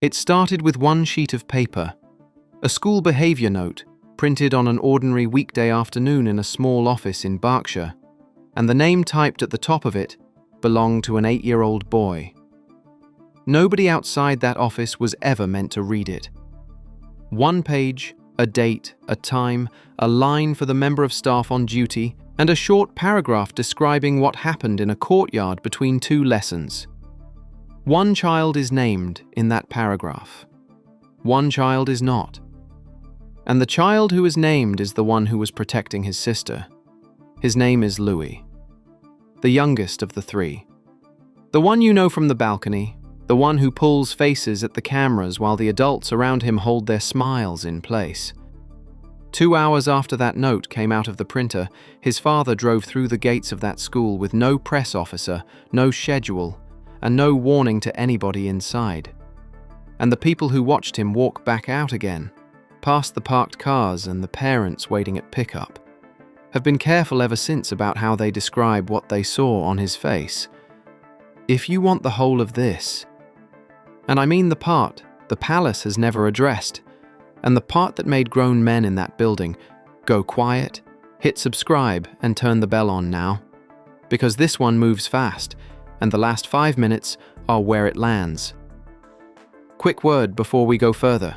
It started with one sheet of paper, a school behavior note printed on an ordinary weekday afternoon in a small office in Berkshire, and the name typed at the top of it belonged to an 8-year-old boy. Nobody outside that office was ever meant to read it. One page, a date, a time, a line for the member of staff on duty, and a short paragraph describing what happened in a courtyard between 2 lessons. One child is named in that paragraph. One child is not. And the child who is named is the one who was protecting his sister. His name is Louis, the youngest of the 3. The one you know from the balcony, the one who pulls faces at the cameras while the adults around him hold their smiles in place. 2 hours after that note came out of the printer, his father drove through the gates of that school with no press officer, no schedule, and no warning to anybody inside. And the people who watched him walk back out again, past the parked cars and the parents waiting at pickup, have been careful ever since about how they describe what they saw on his face. If you want the whole of this, and I mean the part the palace has never addressed, and the part that made grown men in that building, go quiet, hit subscribe and turn the bell on now, because this one moves fast, and the last 5 minutes are where it lands. Quick word before we go further.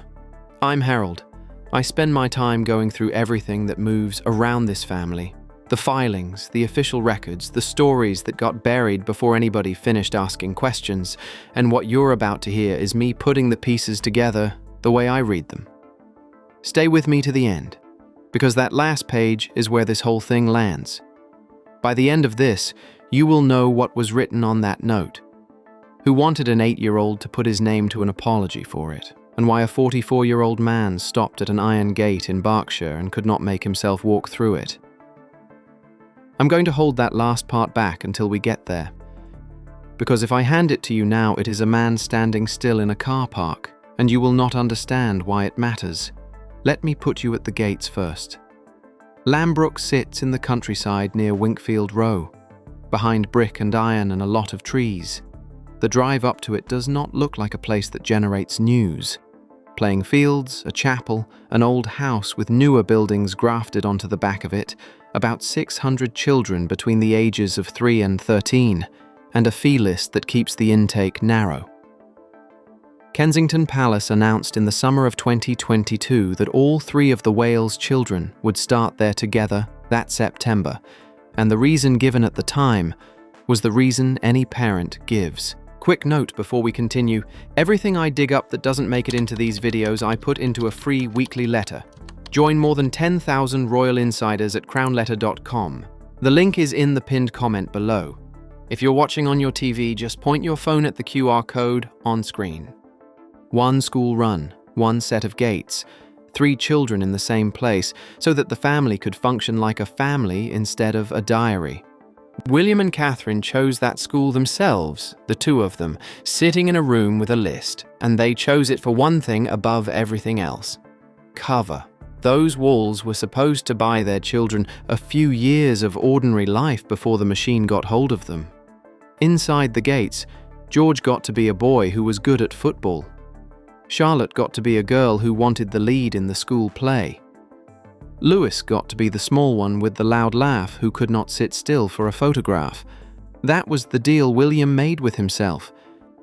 I'm Harold. I spend my time going through everything that moves around this family. The filings, the official records, the stories that got buried before anybody finished asking questions, and what you're about to hear is me putting the pieces together the way I read them. Stay with me to the end, because that last page is where this whole thing lands. By the end of this, you will know what was written on that note, who wanted an 8-year-old to put his name to an apology for it, and why a 44-year-old man stopped at an iron gate in Berkshire and could not make himself walk through it. I'm going to hold that last part back until we get there, because if I hand it to you now, it is a man standing still in a car park, and you will not understand why it matters. Let me put you at the gates first. Lambrook sits in the countryside near Winkfield Row, behind brick and iron and a lot of trees. The drive up to it does not look like a place that generates news. Playing fields, a chapel, an old house with newer buildings grafted onto the back of it, about 600 children between the ages of 3 and 13, and a fee list that keeps the intake narrow. Kensington Palace announced in the summer of 2022 that all 3 of the Wales children would start there together that September, and the reason given at the time was the reason any parent gives. Quick note before we continue, everything I dig up that doesn't make it into these videos I put into a free weekly letter. Join more than 10,000 royal insiders at crownletter.com. The link is in the pinned comment below. If you're watching on your TV, just point your phone at the QR code on screen. 1 school run, 1 set of gates, 3 children in the same place, so that the family could function like a family instead of a diary. William and Catherine chose that school themselves, the 2 of them, sitting in a room with a list, and they chose it for one thing above everything else: cover. Those walls were supposed to buy their children a few years of ordinary life before the machine got hold of them. Inside the gates, George got to be a boy who was good at football. Charlotte got to be a girl who wanted the lead in the school play. Louis got to be the small one with the loud laugh who could not sit still for a photograph. That was the deal William made with himself.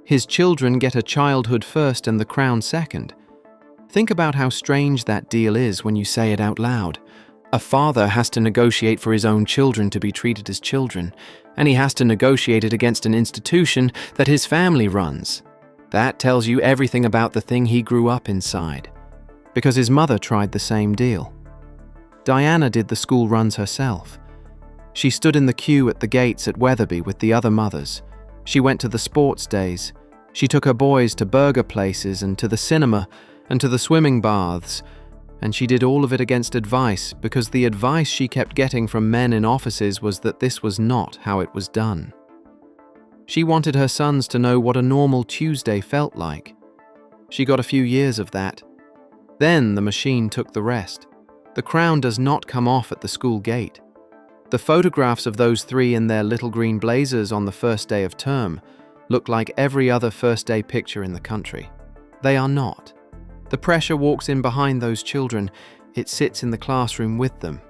His children get a childhood first and the crown second. Think about how strange that deal is when you say it out loud. A father has to negotiate for his own children to be treated as children, and he has to negotiate it against an institution that his family runs. That tells you everything about the thing he grew up inside, because his mother tried the same deal. Diana did the school runs herself. She stood in the queue at the gates at Wetherby with the other mothers. She went to the sports days. She took her boys to burger places and to the cinema and to the swimming baths, and she did all of it against advice, because the advice she kept getting from men in offices was that this was not how it was done. She wanted her sons to know what a normal Tuesday felt like. She got a few years of that. Then the machine took the rest. The crown does not come off at the school gate. The photographs of those 3 in their little green blazers on the first day of term look like every other first day picture in the country. They are not. The pressure walks in behind those children. It sits in the classroom with them.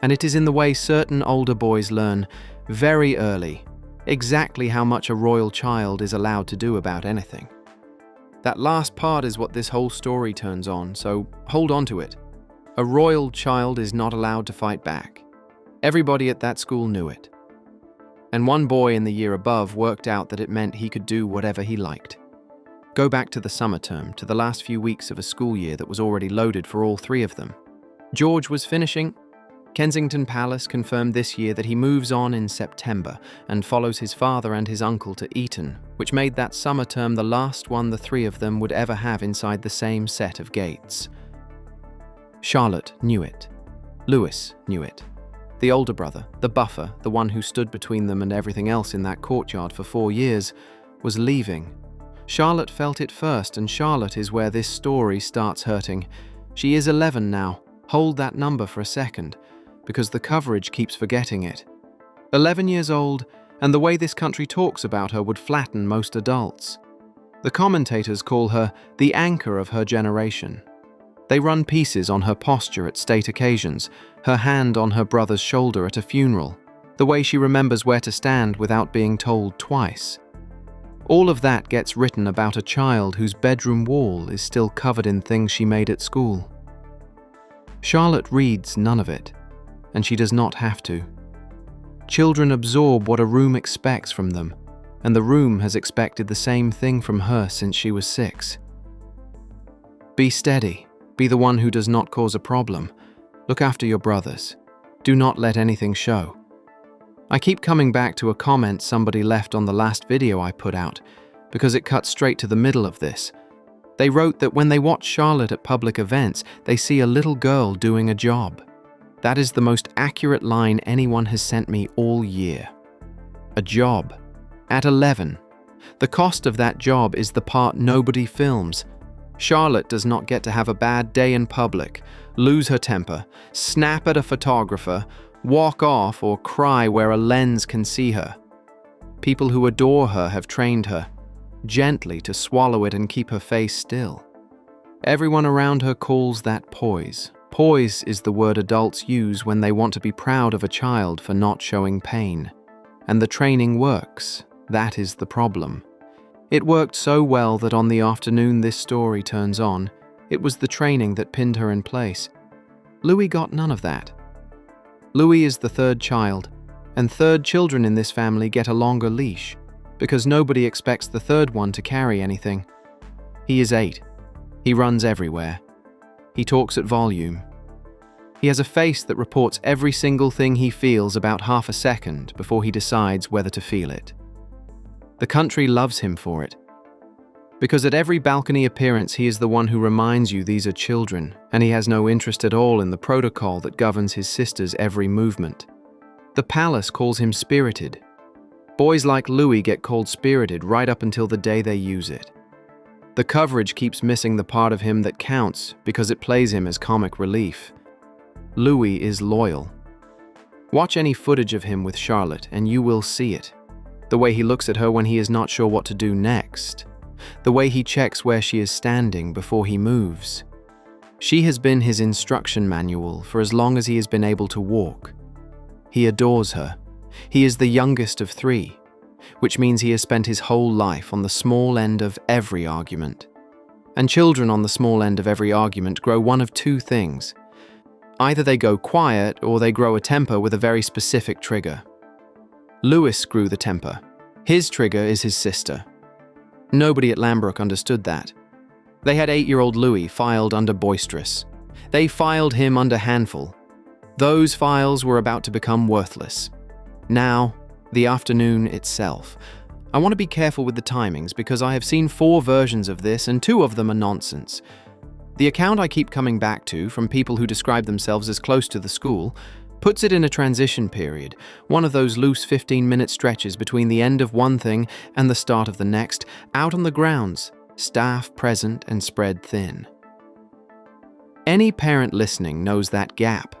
And it is in the way certain older boys learn very early exactly how much a royal child is allowed to do about anything. That last part is what this whole story turns on, so hold on to it. A royal child is not allowed to fight back. Everybody at that school knew it. And one boy in the year above worked out that it meant he could do whatever he liked. Go back to the summer term, to the last few weeks of a school year that was already loaded for all three of them. George was finishing. Kensington Palace confirmed this year that he moves on in September and follows his father and his uncle to Eton, which made that summer term the last one the three of them would ever have inside the same set of gates. Charlotte knew it. Lewis knew it. The older brother, the buffer, the one who stood between them and everything else in that courtyard for 4 years, was leaving. Charlotte felt it first, and Charlotte is where this story starts hurting. She is 11 now. Hold that number for a second, because the coverage keeps forgetting it. 11 years old, and the way this country talks about her would flatten most adults. The commentators call her the anchor of her generation. They run pieces on her posture at state occasions, her hand on her brother's shoulder at a funeral, the way she remembers where to stand without being told twice. All of that gets written about a child whose bedroom wall is still covered in things she made at school. Charlotte reads none of it, and she does not have to. Children absorb what a room expects from them, and the room has expected the same thing from her since she was 6. Be steady. Be the one who does not cause a problem. Look after your brothers. Do not let anything show. I keep coming back to a comment somebody left on the last video I put out, because it cuts straight to the middle of this. They wrote that when they watch Charlotte at public events, they see a little girl doing a job. That is the most accurate line anyone has sent me all year. A job. At 11. The cost of that job is the part nobody films. Charlotte does not get to have a bad day in public, lose her temper, snap at a photographer, walk off, or cry where a lens can see her. People who adore her have trained her gently to swallow it and keep her face still. Everyone around her calls that poise. Poise is the word adults use when they want to be proud of a child for not showing pain. And the training works. That is the problem. It worked so well that on the afternoon this story turns on, it was the training that pinned her in place. Louis got none of that. Louis is the third child, and third children in this family get a longer leash, because nobody expects the third one to carry anything. He is 8. He runs everywhere. He talks at volume. He has a face that reports every single thing he feels about half a second before he decides whether to feel it. The country loves him for it, because at every balcony appearance he is the one who reminds you these are children, and he has no interest at all in the protocol that governs his sister's every movement. The palace calls him spirited. Boys like Louis get called spirited right up until the day they use it. The coverage keeps missing the part of him that counts because it plays him as comic relief. Louis is loyal. Watch any footage of him with Charlotte and you will see it. The way he looks at her when he is not sure what to do next. The way he checks where she is standing before he moves. She has been his instruction manual for as long as he has been able to walk. He adores her. He is the youngest of 3, which means he has spent his whole life on the small end of every argument. And children on the small end of every argument grow one of 2 things. Either they go quiet or they grow a temper with a very specific trigger. Lewis grew the temper. His trigger is his sister. Nobody at Lambrook understood that. They had 8-year-old Louis filed under boisterous. They filed him under handful. Those files were about to become worthless. Now, the afternoon itself. I want to be careful with the timings because I have seen 4 versions of this and 2 of them are nonsense. The account I keep coming back to from people who describe themselves as close to the school puts it in a transition period, one of those loose 15-minute stretches between the end of one thing and the start of the next, out on the grounds, staff present and spread thin. Any parent listening knows that gap.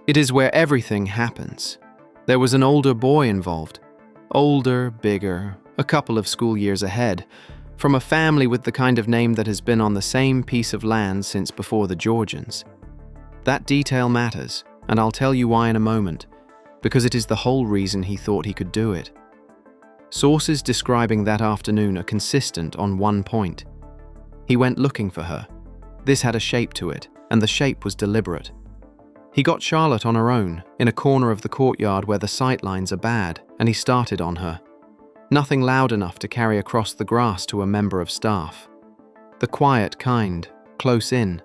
It is where everything happens. There was an older boy involved. Older, bigger, a couple of school years ahead. from a family with the kind of name that has been on the same piece of land since before the Georgians. That detail matters, and I'll tell you why in a moment, because it is the whole reason he thought he could do it. Sources describing that afternoon are consistent on one point. He went looking for her. This had a shape to it, and the shape was deliberate. He got Charlotte on her own, in a corner of the courtyard where the sightlines are bad, and he started on her. Nothing loud enough to carry across the grass to a member of staff. The quiet kind, close in.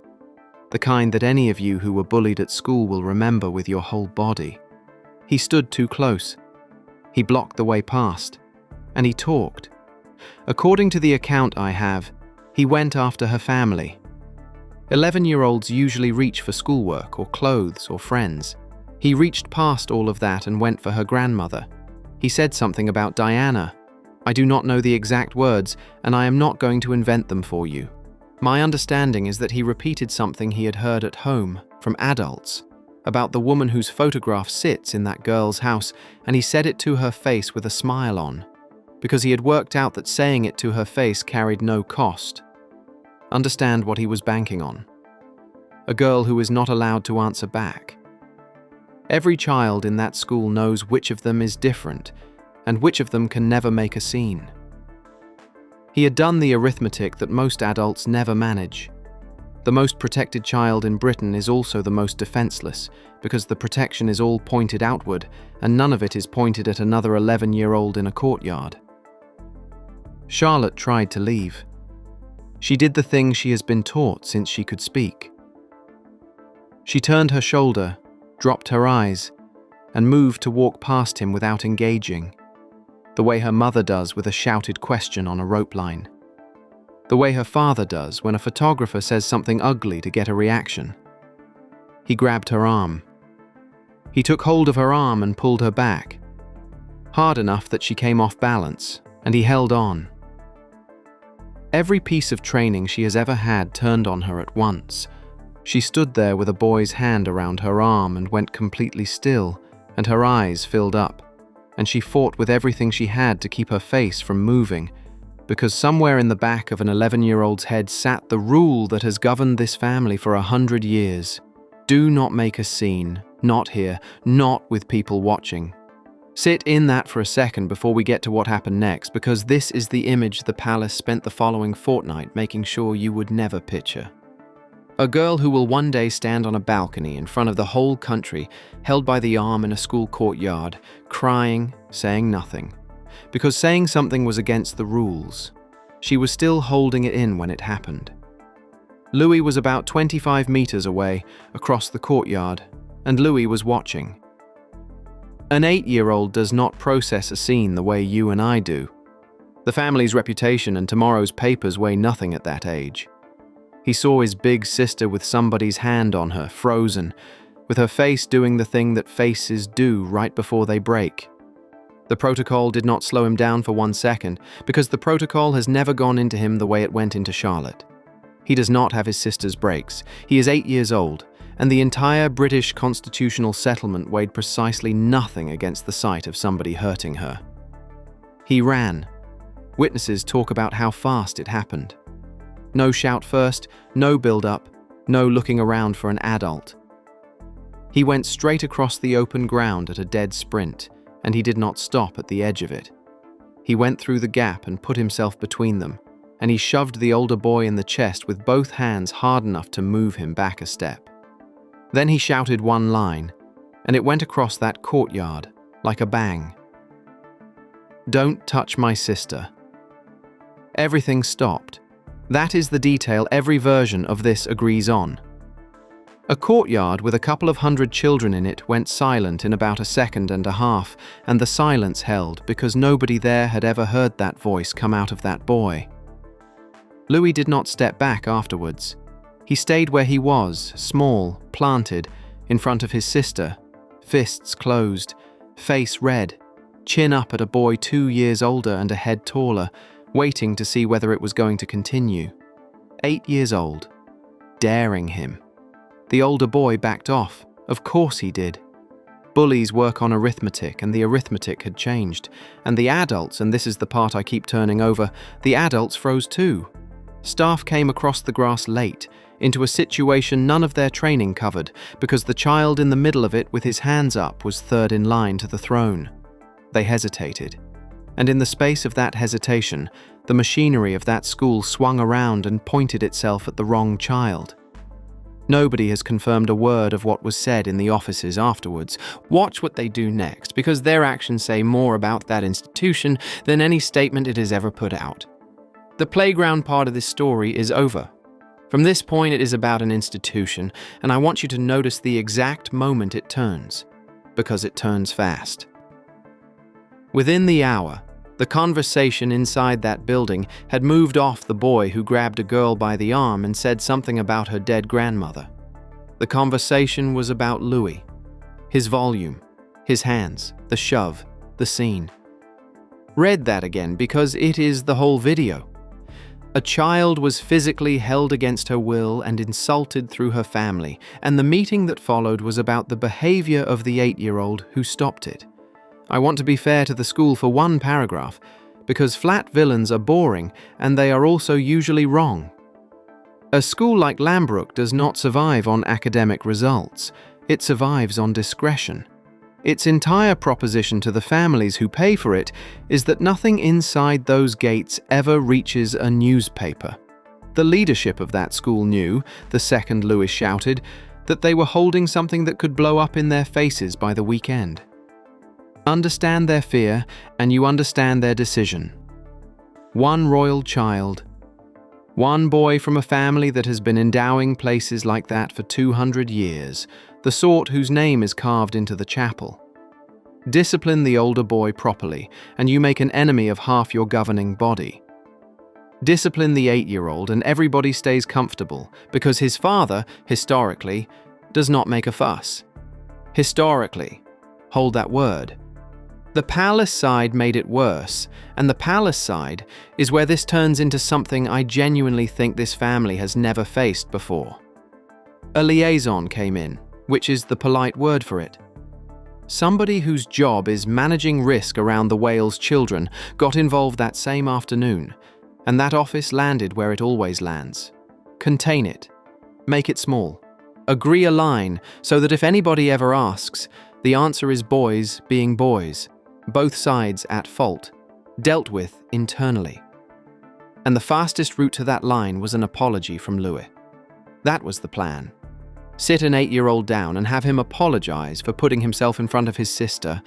The kind that any of you who were bullied at school will remember with your whole body. He stood too close. He blocked the way past. And he talked. According to the account I have, he went after her family. 11-year-olds usually reach for schoolwork or clothes or friends. He reached past all of that and went for her grandmother. He said something about Diana. I do not know the exact words, and I am not going to invent them for you. My understanding is that he repeated something he had heard at home from adults about the woman whose photograph sits in that girl's house, and he said it to her face with a smile on, because he had worked out that saying it to her face carried no cost. Understand what he was banking on. A girl who is not allowed to answer back. Every child in that school knows which of them is different, and which of them can never make a scene. He had done the arithmetic that most adults never manage. The most protected child in Britain is also the most defenseless, because the protection is all pointed outward, and none of it is pointed at another 11-year-old in a courtyard. Charlotte tried to leave. She did the thing she has been taught since she could speak. She turned her shoulder, dropped her eyes, and moved to walk past him without engaging, the way her mother does with a shouted question on a rope line, the way her father does when a photographer says something ugly to get a reaction. He grabbed her arm. He took hold of her arm and pulled her back, hard enough that she came off balance, and he held on. Every piece of training she has ever had turned on her at once. She stood there with a boy's hand around her arm and went completely still, and her eyes filled up, and she fought with everything she had to keep her face from moving, because somewhere in the back of an 11-year-old's head sat the rule that has governed this family for 100 years. Do not make a scene, not here, not with people watching. Sit in that for a second before we get to what happened next, because this is the image the palace spent the following fortnight making sure you would never picture. A girl who will one day stand on a balcony in front of the whole country, held by the arm in a school courtyard, crying, saying nothing. Because saying something was against the rules. She was still holding it in when it happened. Louis was about 25 meters away, across the courtyard, and Louis was watching. An 8-year-old does not process a scene the way you and I do. The family's reputation and tomorrow's papers weigh nothing at that age. He saw his big sister with somebody's hand on her, frozen, with her face doing the thing that faces do right before they break. The protocol did not slow him down for 1 second, because the protocol has never gone into him the way it went into Charlotte. He does not have his sister's breaks. He is 8 years old, and the entire British constitutional settlement weighed precisely nothing against the sight of somebody hurting her. He ran. Witnesses talk about how fast it happened. No shout first, no build-up, no looking around for an adult. He went straight across the open ground at a dead sprint, and he did not stop at the edge of it. He went through the gap and put himself between them, and he shoved the older boy in the chest with both hands hard enough to move him back a step. Then he shouted one line, and it went across that courtyard like a bang. Don't touch my sister. Everything stopped. That is the detail every version of this agrees on. A courtyard with a couple of hundred children in it went silent in about a second and a half, and the silence held because nobody there had ever heard that voice come out of that boy. Louis did not step back afterwards. He stayed where he was, small, planted, in front of his sister, fists closed, face red, chin up at a boy 2 years older and a head taller, waiting to see whether it was going to continue. 8 years old. Daring him. The older boy backed off. Of course he did. Bullies work on arithmetic, and the arithmetic had changed. And the adults, and this is the part I keep turning over, the adults froze too. Staff came across the grass late, into a situation none of their training covered, because the child in the middle of it with his hands up was third in line to the throne. They hesitated. And in the space of that hesitation, the machinery of that school swung around and pointed itself at the wrong child. Nobody has confirmed a word of what was said in the offices afterwards. Watch what they do next, because their actions say more about that institution than any statement it has ever put out. The playground part of this story is over. From this point, it is about an institution, and I want you to notice the exact moment it turns, because it turns fast. Within the hour, the conversation inside that building had moved off the boy who grabbed a girl by the arm and said something about her dead grandmother. The conversation was about Louis, his volume, his hands, the shove, the scene. Read that again because it is the whole video. A child was physically held against her will and insulted through her family, and the meeting that followed was about the behavior of the 8-year-old who stopped it. I want to be fair to the school for one paragraph, because flat villains are boring and they are also usually wrong. A school like Lambrook does not survive on academic results. It survives on discretion. Its entire proposition to the families who pay for it is that nothing inside those gates ever reaches a newspaper. The leadership of that school knew, the second Louis shouted, that they were holding something that could blow up in their faces by the weekend. Understand their fear, and you understand their decision. One royal child. One boy from a family that has been endowing places like that for 200 years, the sort whose name is carved into the chapel. Discipline the older boy properly, and you make an enemy of half your governing body. Discipline the 8-year-old, and everybody stays comfortable, because his father, historically, does not make a fuss. Historically. Hold that word. The palace side made it worse, and the palace side is where this turns into something I genuinely think this family has never faced before. A liaison came in, which is the polite word for it. Somebody whose job is managing risk around the Wales children got involved that same afternoon, and that office landed where it always lands. Contain it. Make it small. Agree a line so that if anybody ever asks, the answer is boys being boys. Both sides at fault, dealt with internally. And the fastest route to that line was an apology from Louis. That was the plan. Sit an 8-year-old down and have him apologize for putting himself in front of his sister.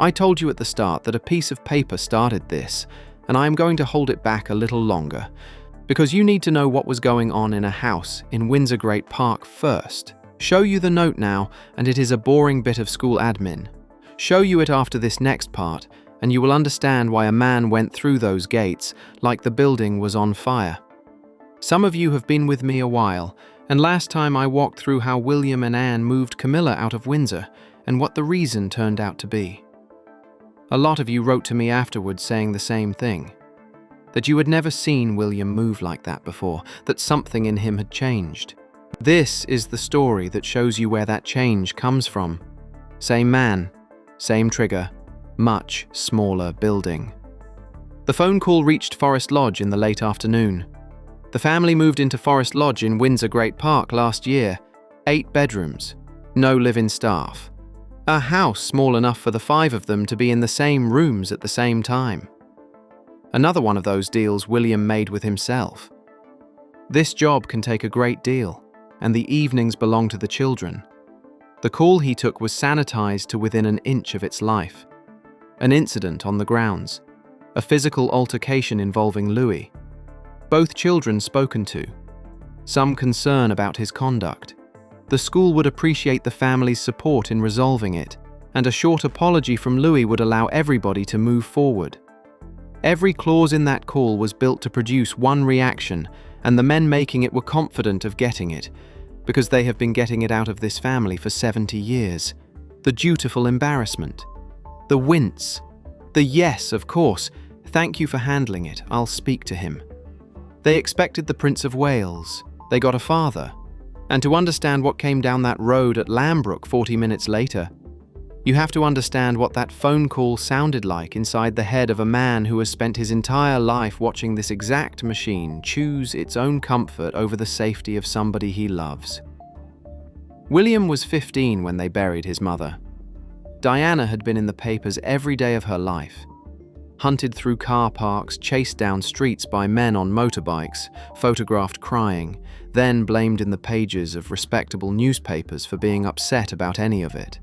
I told you at the start that a piece of paper started this, and I am going to hold it back a little longer, because you need to know what was going on in a house in Windsor Great Park first. Show you the note now, and it is a boring bit of school admin. Show you it after this next part, and you will understand why a man went through those gates like the building was on fire. Some of you have been with me a while, and last time I walked through how William and Anne moved Camilla out of Windsor, and what the reason turned out to be. A lot of you wrote to me afterwards saying the same thing, that you had never seen William move like that before, that something in him had changed. This is the story that shows you where that change comes from. Same man, same trigger, much smaller building. The phone call reached Forest Lodge in the late afternoon. The family moved into Forest Lodge in Windsor Great Park last year. 8 bedrooms, no live-in staff. A house small enough for the 5 of them to be in the same rooms at the same time. Another one of those deals William made with himself. This job can take a great deal, and the evenings belong to the children. The call he took was sanitized to within an inch of its life. An incident on the grounds. A physical altercation involving Louis. Both children spoken to. Some concern about his conduct. The school would appreciate the family's support in resolving it, and a short apology from Louis would allow everybody to move forward. Every clause in that call was built to produce one reaction, and the men making it were confident of getting it, because they have been getting it out of this family for 70 years. The dutiful embarrassment. The wince. The yes, of course. Thank you for handling it. I'll speak to him. They expected the Prince of Wales. They got a father. And to understand what came down that road at Lambrook 40 minutes later, You have to understand what that phone call sounded like inside the head of a man who has spent his entire life watching this exact machine choose its own comfort over the safety of somebody he loves. William was 15 when they buried his mother. Diana had been in the papers every day of her life. Hunted through car parks, chased down streets by men on motorbikes, photographed crying, then blamed in the pages of respectable newspapers for being upset about any of it.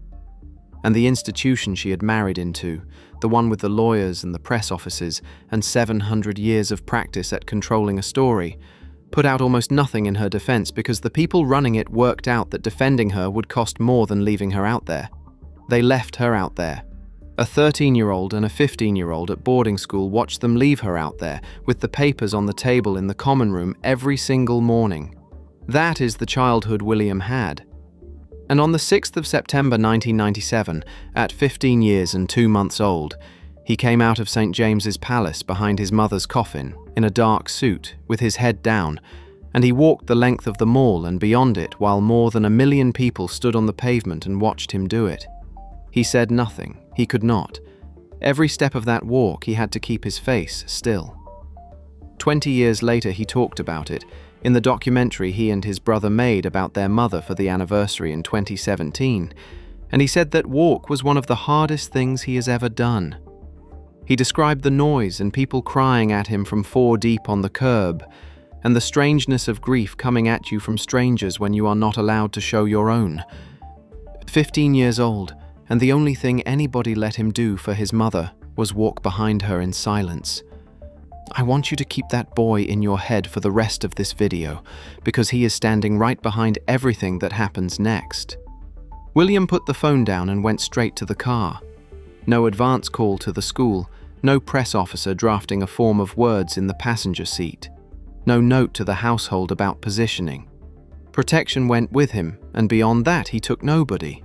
And the institution she had married into, the one with the lawyers and the press offices and 700 years of practice at controlling a story, put out almost nothing in her defense because the people running it worked out that defending her would cost more than leaving her out there. They left her out there. A 13-year-old and a 15-year-old at boarding school watched them leave her out there with the papers on the table in the common room every single morning. That is the childhood William had. And on the 6th of September 1997, at 15 years and 2 months old, he came out of St. James's Palace behind his mother's coffin, in a dark suit, with his head down, and he walked the length of the mall and beyond it while more than 1 million people stood on the pavement and watched him do it. He said nothing. He could not. Every step of that walk, he had to keep his face still. 20 years later, he talked about it, in the documentary he and his brother made about their mother for the anniversary in 2017, and he said that walk was one of the hardest things he has ever done. He described the noise and people crying at him from 4 deep on the curb, and the strangeness of grief coming at you from strangers when you are not allowed to show your own. 15 years old, and the only thing anybody let him do for his mother was walk behind her in silence. I want you to keep that boy in your head for the rest of this video, because he is standing right behind everything that happens next. William put the phone down and went straight to the car. No advance call to the school, no press officer drafting a form of words in the passenger seat, no note to the household about positioning. Protection went with him, and beyond that he took nobody.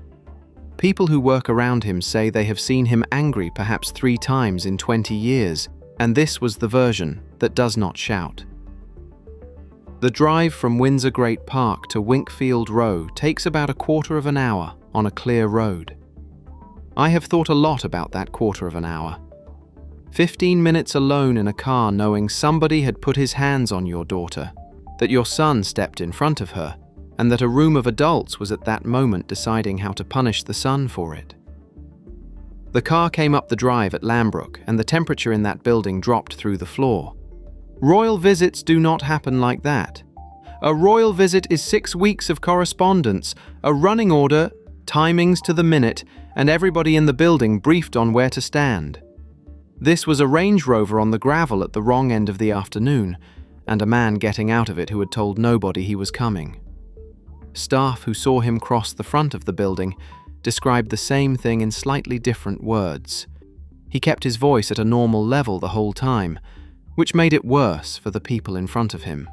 People who work around him say they have seen him angry perhaps 3 times in 20 years, and this was the version that does not shout. The drive from Windsor Great Park to Winkfield Row takes about 1/4 of an hour on a clear road. I have thought a lot about that 1/4 of an hour. 15 minutes alone in a car knowing somebody had put his hands on your daughter, that your son stepped in front of her, and that a room of adults was at that moment deciding how to punish the son for it. The car came up the drive at Lambrook, and the temperature in that building dropped through the floor. Royal visits do not happen like that. A royal visit is 6 weeks of correspondence, a running order, timings to the minute, and everybody in the building briefed on where to stand. This was a Range Rover on the gravel at the wrong end of the afternoon, and a man getting out of it who had told nobody he was coming. Staff who saw him cross the front of the building described the same thing in slightly different words. He kept his voice at a normal level the whole time, which made it worse for the people in front of him.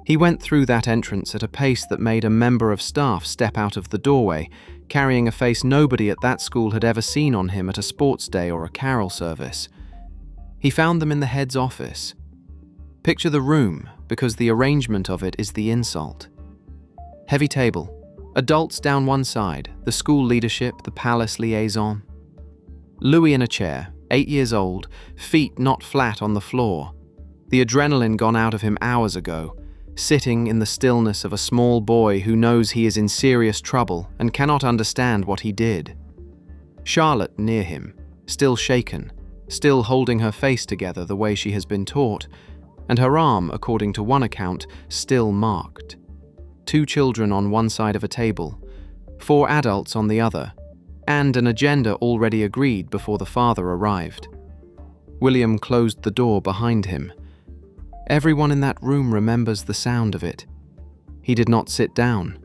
He went through that entrance at a pace that made a member of staff step out of the doorway, carrying a face nobody at that school had ever seen on him at a sports day or a carol service. He found them in the head's office. Picture the room, because the arrangement of it is the insult. Heavy table, adults down one side, the school leadership, the palace liaison. Louis in a chair, 8 years old, feet not flat on the floor. The adrenaline gone out of him hours ago, sitting in the stillness of a small boy who knows he is in serious trouble and cannot understand what he did. Charlotte near him, still shaken, still holding her face together the way she has been taught, and her arm, according to one account, still marked. 2 children on one side of a table, 4 adults on the other, and an agenda already agreed before the father arrived. William closed the door behind him. Everyone in that room remembers the sound of it. He did not sit down.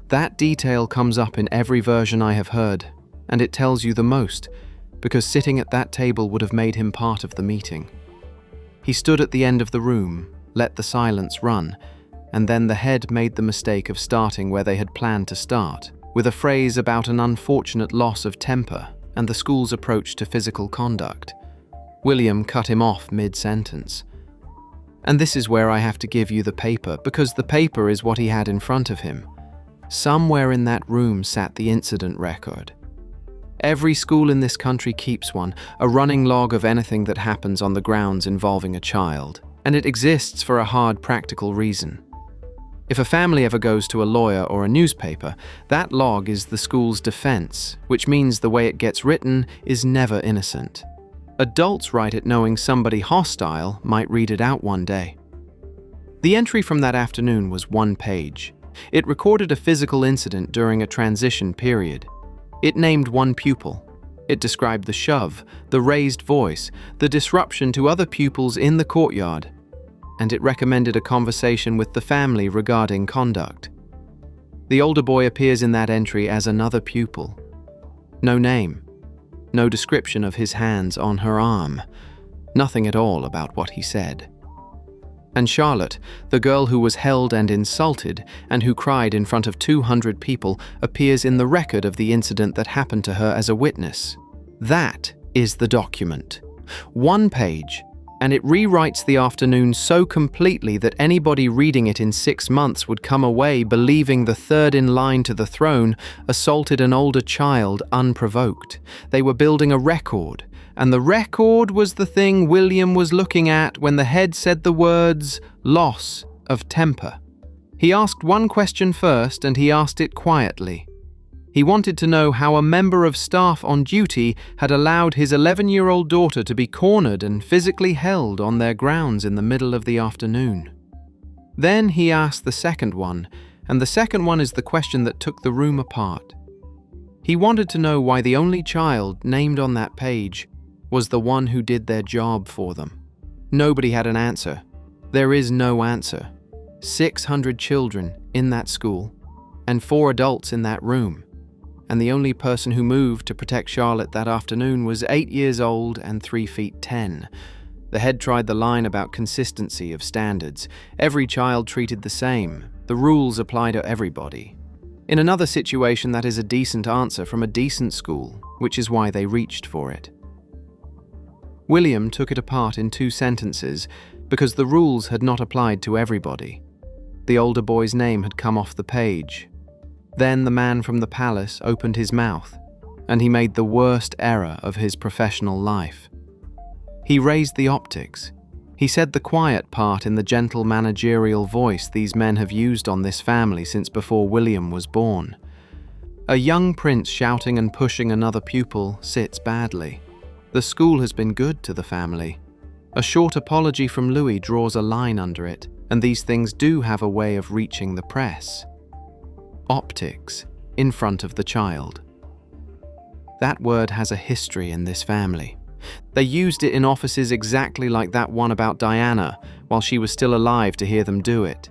That detail comes up in every version I have heard, and it tells you the most, because sitting at that table would have made him part of the meeting. He stood at the end of the room, let the silence run, and then the head made the mistake of starting where they had planned to start, with a phrase about an unfortunate loss of temper and the school's approach to physical conduct. William cut him off mid-sentence. And this is where I have to give you the paper, because the paper is what he had in front of him. Somewhere in that room sat the incident record. Every school in this country keeps one, a running log of anything that happens on the grounds involving a child, and it exists for a hard practical reason. If a family ever goes to a lawyer or a newspaper, that log is the school's defense, which means the way it gets written is never innocent. Adults write it knowing somebody hostile might read it out one day. The entry from that afternoon was 1 page. It recorded a physical incident during a transition period. It named one pupil. It described the shove, the raised voice, the disruption to other pupils in the courtyard, and it recommended a conversation with the family regarding conduct. The older boy appears in that entry as another pupil. No name, no description of his hands on her arm, nothing at all about what he said. And Charlotte, the girl who was held and insulted and who cried in front of 200 people, appears in the record of the incident that happened to her as a witness. That is the document. 1 page, and it rewrites the afternoon so completely that anybody reading it in 6 months would come away believing the third in line to the throne assaulted an older child unprovoked. They were building a record, and the record was the thing William was looking at when the head said the words, "loss of temper." He asked one question first, and he asked it quietly. He wanted to know how a member of staff on duty had allowed his 11-year-old daughter to be cornered and physically held on their grounds in the middle of the afternoon. Then he asked the second one, and the second one is the question that took the room apart. He wanted to know why the only child named on that page was the one who did their job for them. Nobody had an answer. There is no answer. 600 children in that school, and 4 adults in that room. And the only person who moved to protect Charlotte that afternoon was 8 years old and 3 feet 10. The head tried the line about consistency of standards. Every child treated the same. The rules apply to everybody. In another situation, that is a decent answer from a decent school, which is why they reached for it. William took it apart in 2 sentences because the rules had not applied to everybody. The older boy's name had come off the page. Then the man from the palace opened his mouth, and he made the worst error of his professional life. He raised the optics. He said the quiet part in the gentle managerial voice these men have used on this family since before William was born. A young prince shouting and pushing another pupil sits badly. The school has been good to the family. A short apology from Louis draws a line under it, and these things do have a way of reaching the press. Optics in front of the child. That word has a history in this family. They used it in offices exactly like that one about Diana while she was still alive to hear them do it.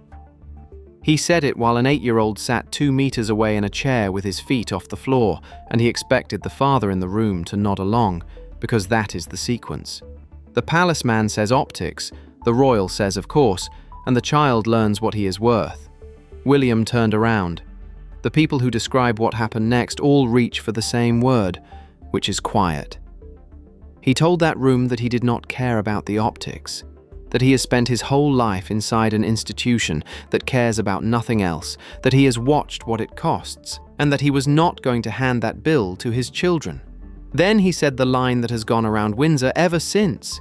He said it while an 8-year-old sat 2 meters away in a chair with his feet off the floor, and he expected the father in the room to nod along, because that is the sequence. The palace man says optics, the royal says of course, and the child learns what he is worth. William turned around. The people who describe what happened next all reach for the same word, which is quiet. He told that room that he did not care about the optics, that he has spent his whole life inside an institution that cares about nothing else, that he has watched what it costs, and that he was not going to hand that bill to his children. Then he said the line that has gone around Windsor ever since.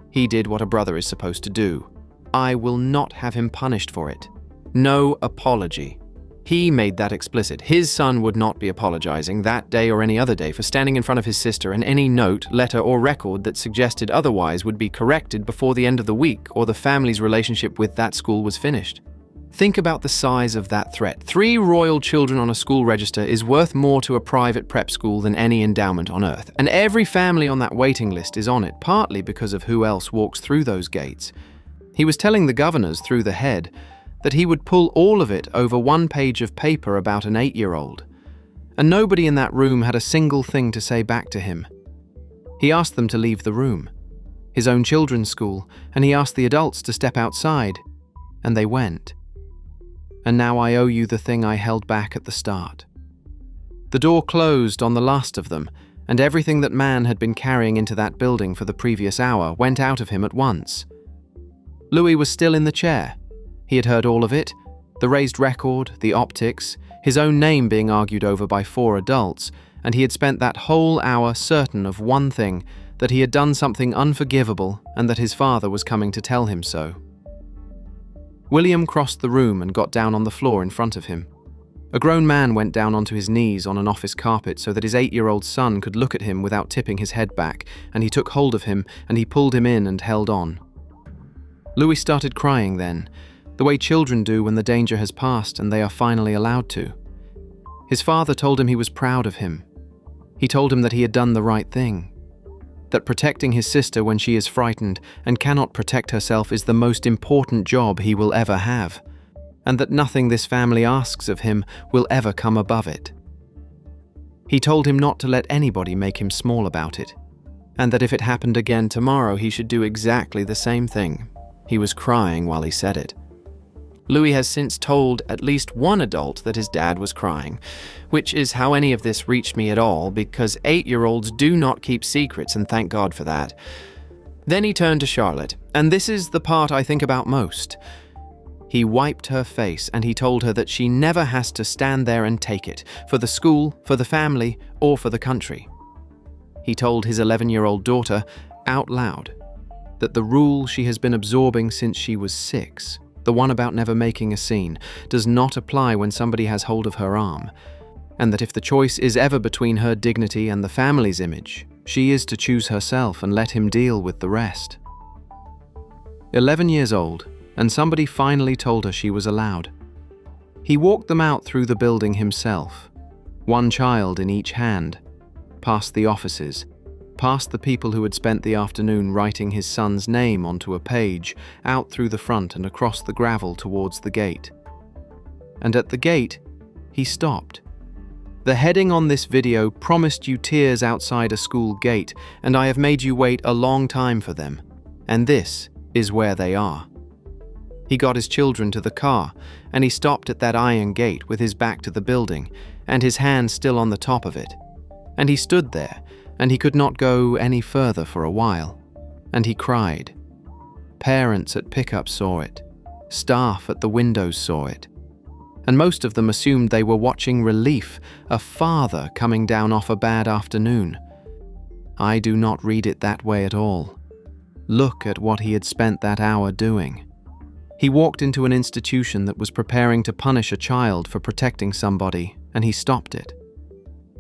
He did what a brother is supposed to do. I will not have him punished for it. No apology. He made that explicit. His son would not be apologizing that day or any other day for standing in front of his sister, and any note, letter, or record that suggested otherwise would be corrected before the end of the week or the family's relationship with that school was finished. Think about the size of that threat. 3 royal children on a school register is worth more to a private prep school than any endowment on earth. And every family on that waiting list is on it, partly because of who else walks through those gates. He was telling the governors through the head that he would pull all of it over 1 page of paper about an 8-year-old. And nobody in that room had a single thing to say back to him. He asked them to leave the room, his own children's school, and he asked the adults to step outside, and they went. And now I owe you the thing I held back at the start. The door closed on the last of them, and everything that man had been carrying into that building for the previous hour went out of him at once. Louis was still in the chair. He had heard all of it, the raised record, the optics, his own name being argued over by 4 adults, and he had spent that whole hour certain of one thing, that he had done something unforgivable and that his father was coming to tell him so. William crossed the room and got down on the floor in front of him. A grown man went down onto his knees on an office carpet so that his 8-year-old son could look at him without tipping his head back, and he took hold of him and he pulled him in and held on. Louis started crying then, the way children do when the danger has passed and they are finally allowed to. His father told him he was proud of him. He told him that he had done the right thing, that protecting his sister when she is frightened and cannot protect herself is the most important job he will ever have, and that nothing this family asks of him will ever come above it. He told him not to let anybody make him small about it, and that if it happened again tomorrow he should do exactly the same thing. He was crying while he said it. Louis has since told at least one adult that his dad was crying, which is how any of this reached me at all, because 8-year-olds do not keep secrets, and thank God for that. Then he turned to Charlotte, and this is the part I think about most. He wiped her face and he told her that she never has to stand there and take it, for the school, for the family, or for the country. He told his 11-year-old daughter, out loud, that the rule she has been absorbing since she was 6, the one about never making a scene, does not apply when somebody has hold of her arm, and that if the choice is ever between her dignity and the family's image, she is to choose herself and let him deal with the rest. 11 years old, and somebody finally told her she was allowed. He walked them out through the building himself, one child in each hand, past the offices, past the people who had spent the afternoon writing his son's name onto a page, out through the front and across the gravel towards the gate. And at the gate, he stopped. The heading on this video promised you tears outside a school gate, and I have made you wait a long time for them. And this is where they are. He got his children to the car, and he stopped at that iron gate with his back to the building, and his hand still on the top of it. And he stood there, and he could not go any further for a while. And he cried. Parents at pickup saw it. Staff at the windows saw it. And most of them assumed they were watching relief, a father coming down off a bad afternoon. I do not read it that way at all. Look at what he had spent that hour doing. He walked into an institution that was preparing to punish a child for protecting somebody, and he stopped it.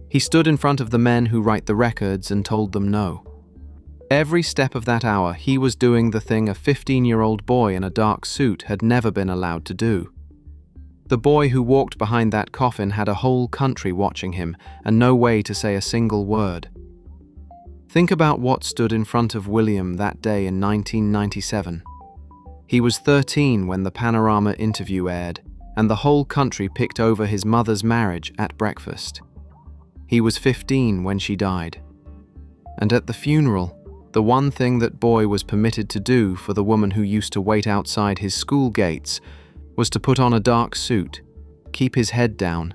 He stood in front of the men who write the records and told them no. Every step of that hour, he was doing the thing a 15-year-old boy in a dark suit had never been allowed to do. The boy who walked behind that coffin had a whole country watching him and no way to say a single word. Think about what stood in front of William that day in 1997. He was 13 when the Panorama interview aired, and the whole country picked over his mother's marriage at breakfast. He was 15 when she died. And at the funeral, the one thing that boy was permitted to do for the woman who used to wait outside his school gates was to put on a dark suit, keep his head down,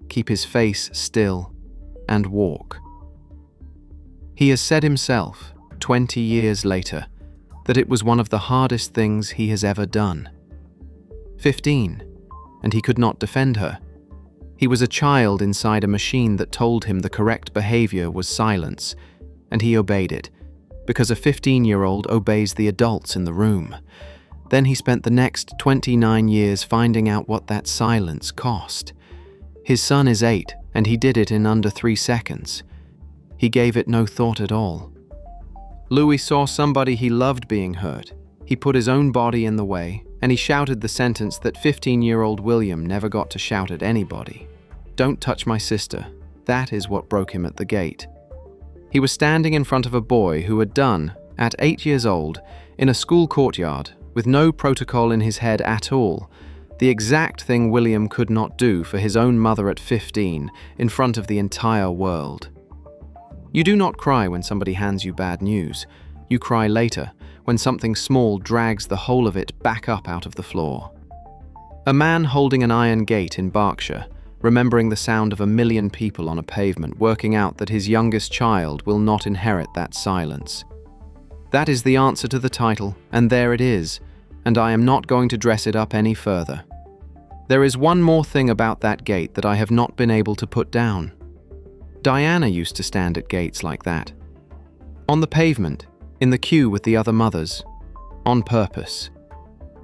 keep his face still, and walk. He has said himself, 20 years later, that it was one of the hardest things he has ever done. 15, and he could not defend her. He was a child inside a machine that told him the correct behavior was silence, and he obeyed it, because a 15-year-old obeys the adults in the room. Then he spent the next 29 years finding out what that silence cost. His son is 8, and he did it in under 3 seconds. He gave it no thought at all. Louis saw somebody he loved being hurt. He put his own body in the way, and he shouted the sentence that 15-year-old William never got to shout at anybody. Don't touch my sister. That is what broke him at the gate. He was standing in front of a boy who had done, at 8 years old, in a school courtyard, with no protocol in his head at all, the exact thing William could not do for his own mother at 15, in front of the entire world. You do not cry when somebody hands you bad news. You cry later, when something small drags the whole of it back up out of the floor. A man holding an iron gate in Berkshire, remembering the sound of 1 million people on a pavement, working out that his youngest child will not inherit that silence. That is the answer to the title, and there it is, and I am not going to dress it up any further. There is one more thing about that gate that I have not been able to put down. Diana used to stand at gates like that. On the pavement, in the queue with the other mothers. On purpose.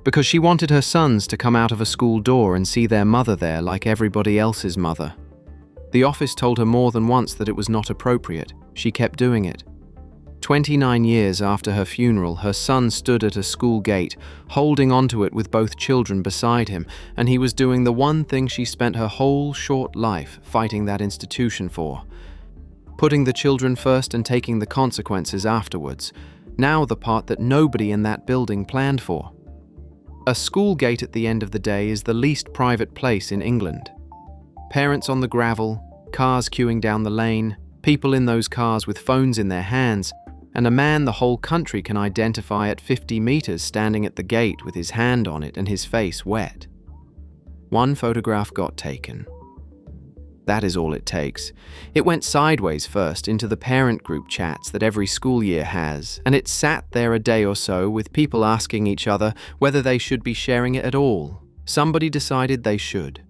Because she wanted her sons to come out of a school door and see their mother there like everybody else's mother. The office told her more than once that it was not appropriate. She kept doing it. 29 years after her funeral, her son stood at a school gate, holding onto it with both children beside him, and he was doing the one thing she spent her whole short life fighting that institution for. Putting the children first and taking the consequences afterwards. Now the part that nobody in that building planned for. A school gate at the end of the day is the least private place in England. Parents on the gravel, cars queuing down the lane, people in those cars with phones in their hands, and a man the whole country can identify at 50 meters standing at the gate with his hand on it and his face wet. One photograph got taken. That is all it takes. It went sideways first into the parent group chats that every school year has, and it sat there a day or so with people asking each other whether they should be sharing it at all. Somebody decided they should.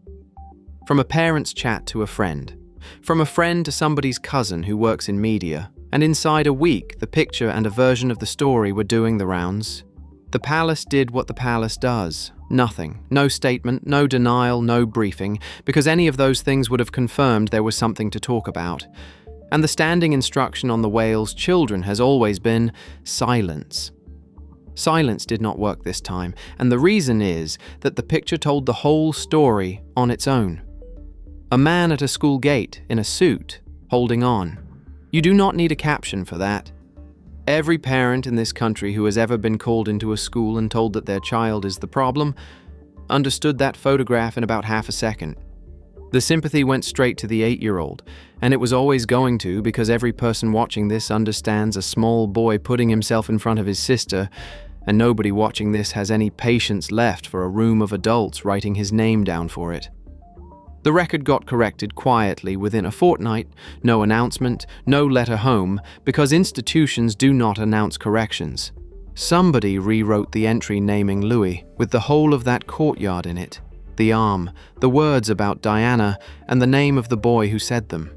From a parent's chat to a friend. From a friend to somebody's cousin who works in media. And inside a week, the picture and a version of the story were doing the rounds. The palace did what the palace does. Nothing. No statement, no denial, no briefing, because any of those things would have confirmed there was something to talk about. And the standing instruction on the Wales children has always been silence. Silence did not work this time, and the reason is that the picture told the whole story on its own. A man at a school gate, in a suit, holding on. You do not need a caption for that. Every parent in this country who has ever been called into a school and told that their child is the problem understood that photograph in about half a second. The sympathy went straight to the 8-year-old, and it was always going to because every person watching this understands a small boy putting himself in front of his sister, and nobody watching this has any patience left for a room of adults writing his name down for it. The record got corrected quietly within a fortnight, no announcement, no letter home, because institutions do not announce corrections. Somebody rewrote the entry naming Louis, with the whole of that courtyard in it, the arm, the words about Diana, and the name of the boy who said them.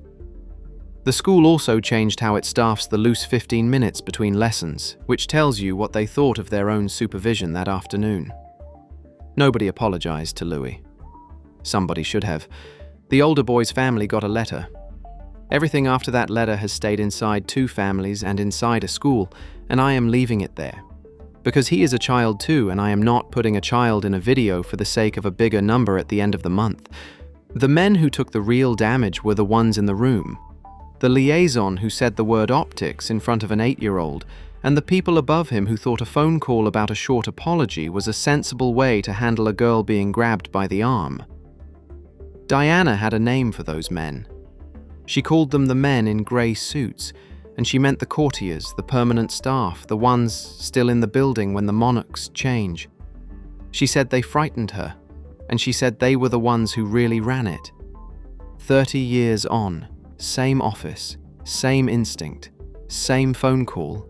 The school also changed how it staffs the loose 15 minutes between lessons, which tells you what they thought of their own supervision that afternoon. Nobody apologized to Louis. Somebody should have. The older boy's family got a letter. Everything after that letter has stayed inside 2 families and inside a school, and I am leaving it there. Because he is a child too, and I am not putting a child in a video for the sake of a bigger number at the end of the month. The men who took the real damage were the ones in the room. The liaison who said the word optics in front of an 8-year-old, and the people above him who thought a phone call about a short apology was a sensible way to handle a girl being grabbed by the arm. Diana had a name for those men. She called them the men in grey suits, and she meant the courtiers, the permanent staff, the ones still in the building when the monarchs change. She said they frightened her, and she said they were the ones who really ran it. 30 years on, same office, same instinct, same phone call,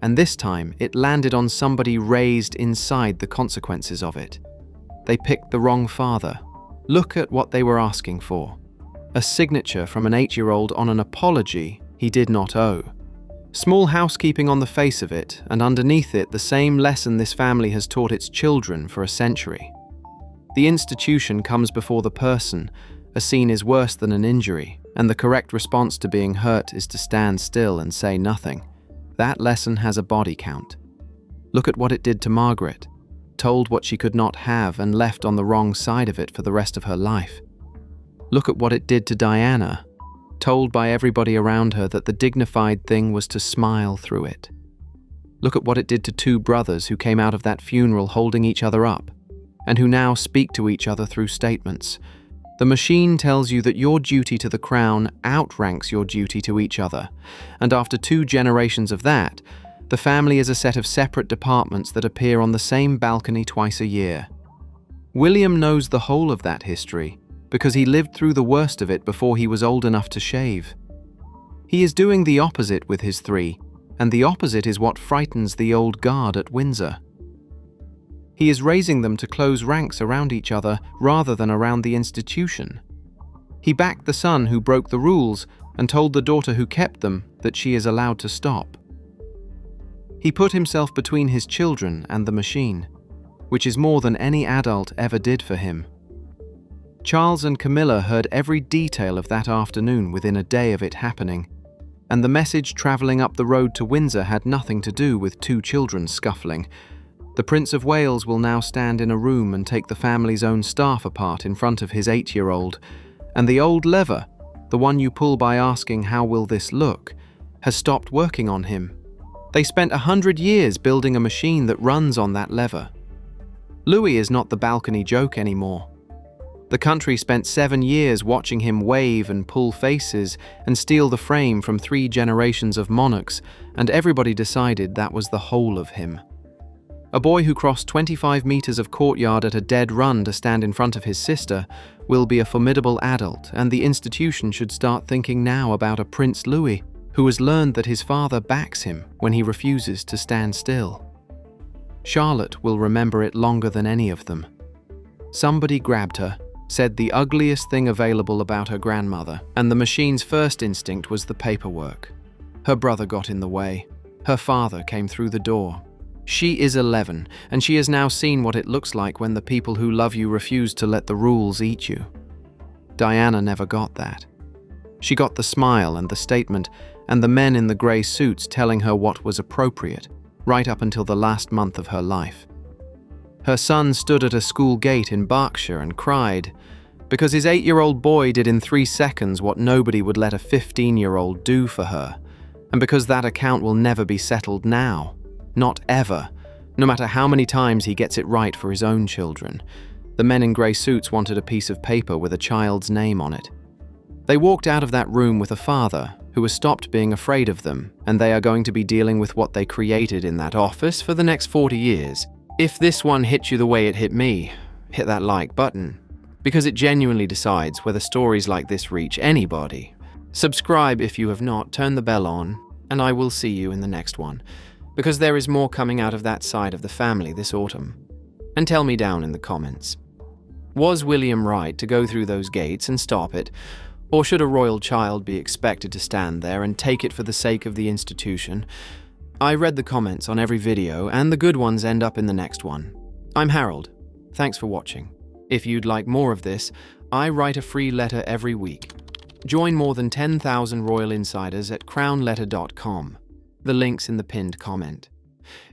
and this time it landed on somebody raised inside the consequences of it. They picked the wrong father. Look at what they were asking for. A signature from an 8-year-old on an apology he did not owe. Small housekeeping on the face of it, and underneath it the same lesson this family has taught its children for a century. The institution comes before the person. A scene is worse than an injury, and the correct response to being hurt is to stand still and say nothing. That lesson has a body count. Look at what it did to Margaret. Told what she could not have and left on the wrong side of it for the rest of her life. Look at what it did to Diana, told by everybody around her that the dignified thing was to smile through it. Look at what it did to 2 brothers who came out of that funeral holding each other up, and who now speak to each other through statements. The machine tells you that your duty to the crown outranks your duty to each other, and after 2 generations of that, the family is a set of separate departments that appear on the same balcony twice a year. William knows the whole of that history because he lived through the worst of it before he was old enough to shave. He is doing the opposite with his 3, and the opposite is what frightens the old guard at Windsor. He is raising them to close ranks around each other rather than around the institution. He backed the son who broke the rules and told the daughter who kept them that she is allowed to stop. He put himself between his children and the machine, which is more than any adult ever did for him. Charles and Camilla heard every detail of that afternoon within a day of it happening, and the message travelling up the road to Windsor had nothing to do with two children scuffling. The Prince of Wales will now stand in a room and take the family's own staff apart in front of his 8-year-old, and the old lever, the one you pull by asking how will this look, has stopped working on him. They spent 100 years building a machine that runs on that lever. Louis is not the balcony joke anymore. The country spent 7 years watching him wave and pull faces and steal the frame from 3 generations of monarchs, and everybody decided that was the whole of him. A boy who crossed 25 meters of courtyard at a dead run to stand in front of his sister will be a formidable adult, and the institution should start thinking now about a Prince Louis who has learned that his father backs him when he refuses to stand still. Charlotte will remember it longer than any of them. Somebody grabbed her, said the ugliest thing available about her grandmother, and the machine's first instinct was the paperwork. Her brother got in the way. Her father came through the door. She is 11, and she has now seen what it looks like when the people who love you refuse to let the rules eat you. Diana never got that. She got the smile and the statement, and the men in the grey suits telling her what was appropriate, right up until the last month of her life. Her son stood at a school gate in Berkshire and cried, because his 8-year-old boy did in 3 seconds what nobody would let a 15-year-old do for her, and because that account will never be settled now. Not ever, no matter how many times he gets it right for his own children. The men in grey suits wanted a piece of paper with a child's name on it. They walked out of that room with a father who has stopped being afraid of them, and they are going to be dealing with what they created in that office for the next 40 years. If this one hit you the way it hit me, hit that like button, because it genuinely decides whether stories like this reach anybody. Subscribe if you have not, turn the bell on, and I will see you in the next one, because there is more coming out of that side of the family this autumn. And tell me down in the comments. Was William right to go through those gates and stop it, or should a royal child be expected to stand there and take it for the sake of the institution? I read the comments on every video, and the good ones end up in the next one. I'm Harold. Thanks for watching. If you'd like more of this, I write a free letter every week. Join more than 10,000 royal insiders at crownletter.com. The link's in the pinned comment.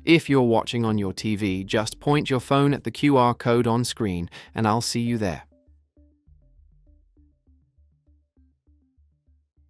If you're watching on your TV, just point your phone at the QR code on screen, and I'll see you there.